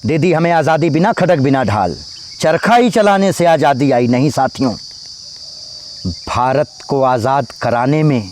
दे दी हमें आज़ादी बिना खड़क बिना ढाल, चरखा ही चलाने से आज़ादी आई नहीं साथियों। भारत को आज़ाद कराने में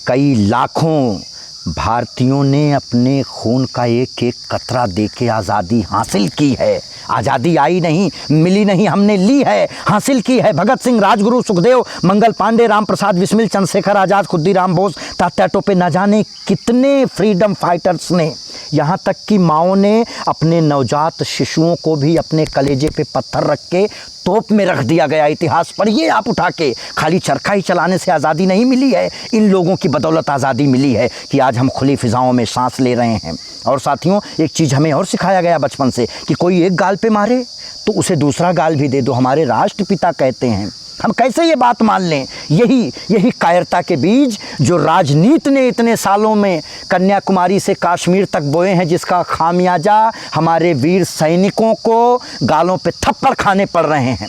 कई लाखों भारतीयों ने अपने खून का एक एक कतरा दे के आज़ादी हासिल की है। आज़ादी आई नहीं, मिली नहीं, हमने ली है, हासिल की है। भगत सिंह, राजगुरु, सुखदेव, मंगल पांडे, राम प्रसाद बिस्मिल, चंद्रशेखर आज़ाद, खुद्दीराम बोस, तात्या टोपे, न जाने कितने फ्रीडम फाइटर्स ने, यहाँ तक कि माओ ने अपने नवजात शिशुओं को भी अपने कलेजे पे पत्थर रख के तोप में रख दिया गया। इतिहास पढ़िए आप उठा के। खाली चरखा ही चलाने से आज़ादी नहीं मिली है, इन लोगों की बदौलत आज़ादी मिली है कि आज हम खुली फिजाओं में सांस ले रहे हैं। और साथियों, एक चीज़ हमें और सिखाया गया बचपन से कि कोई एक गाल पे मारे तो उसे दूसरा गाल भी दे दो। हमारे राष्ट्रपिता कहते हैं, हम कैसे ये बात मान लें? यही कायरता के बीज जो राजनीति ने इतने सालों में कन्याकुमारी से कश्मीर तक बोए हैं, जिसका खामियाजा हमारे वीर सैनिकों को गालों पे थप्पड़ खाने पड़ रहे हैं,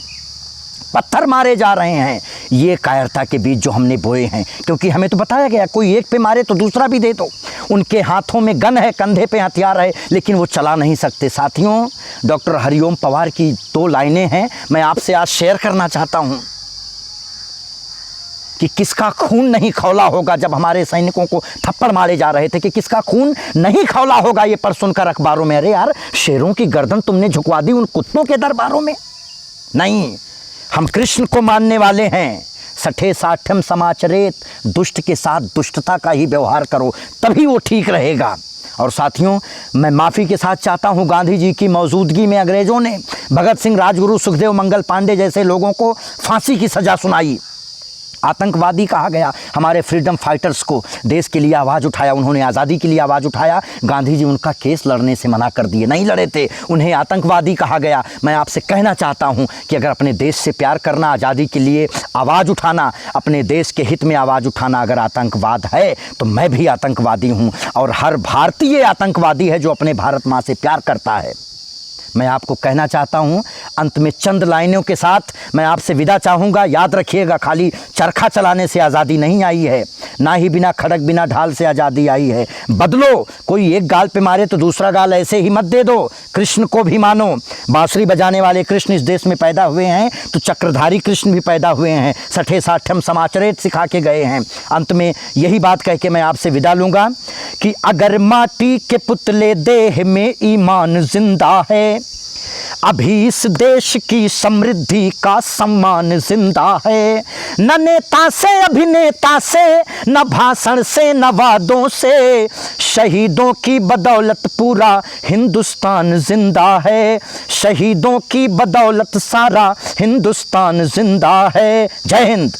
पत्थर मारे जा रहे हैं। ये कायरता के बीज जो हमने बोए हैं, क्योंकि हमें तो बताया गया कोई एक पे मारे तो दूसरा भी दे दो। उनके हाथों में गन है, कंधे पे हथियार है, लेकिन वो चला नहीं सकते। साथियों, डॉक्टर हरिओम पवार की 2 लाइनें हैं, मैं आपसे आज शेयर करना चाहता हूँ कि किसका खून नहीं खौला होगा जब हमारे सैनिकों को थप्पड़ मारे जा रहे थे, कि किसका खून नहीं खौला होगा ये पर सुनकर अखबारों में। अरे यार, शेरों की गर्दन तुमने झुकवा दी उन कुत्तों के दरबारों में? नहीं, हम कृष्ण को मानने वाले हैं। सठे साठम समाचरेत, दुष्ट के साथ दुष्टता का ही व्यवहार करो, तभी वो ठीक रहेगा। और साथियों, मैं माफ़ी के साथ चाहता हूँ, गांधी जी की मौजूदगी में अंग्रेज़ों ने भगत सिंह, राजगुरु, सुखदेव, मंगल पांडे जैसे लोगों को फांसी की सज़ा सुनाई। आतंकवादी कहा गया। हमारे फ्रीडम फाइटर्स को देश के लिए आवाज़ उठाया, उन्होंने आज़ादी के लिए आवाज़ उठाया। गांधी जी उनका केस लड़ने से मना कर दिए, नहीं लड़े थे, उन्हें आतंकवादी कहा गया। मैं आपसे कहना चाहता हूं कि अगर अपने देश से प्यार करना, आज़ादी के लिए आवाज़ उठाना, अपने देश के हित में आवाज़ उठाना अगर आतंकवाद है, तो मैं भी आतंकवादी हूँ। और हर भारतीय आतंकवादी है जो अपने भारत माँ से प्यार करता है। मैं आपको कहना चाहता हूं, अंत में चंद लाइनों के साथ मैं आपसे विदा चाहूँगा। याद रखिएगा, खाली चरखा चलाने से आज़ादी नहीं आई है, ना ही बिना खड़क बिना ढाल से आज़ादी आई है। बदलो, कोई एक गाल पे मारे तो दूसरा गाल ऐसे ही मत दे दो। कृष्ण को भी मानो। बांसुरी बजाने वाले कृष्ण इस देश में पैदा हुए हैं तो चक्रधारी कृष्ण भी पैदा हुए हैं, सठे साठम समाचरेत सिखा के गए हैं। अंत में यही बात कह के मैं आपसे विदा लूँगा कि अगर माटी के पुतले देह में ईमान जिंदा है, अभी इस देश की समृद्धि का सम्मान जिंदा है। न नेता से, अभिनेता से, न भाषण से, न वादों से, शहीदों की बदौलत पूरा हिंदुस्तान जिंदा है। शहीदों की बदौलत सारा हिंदुस्तान जिंदा है। जय हिंद।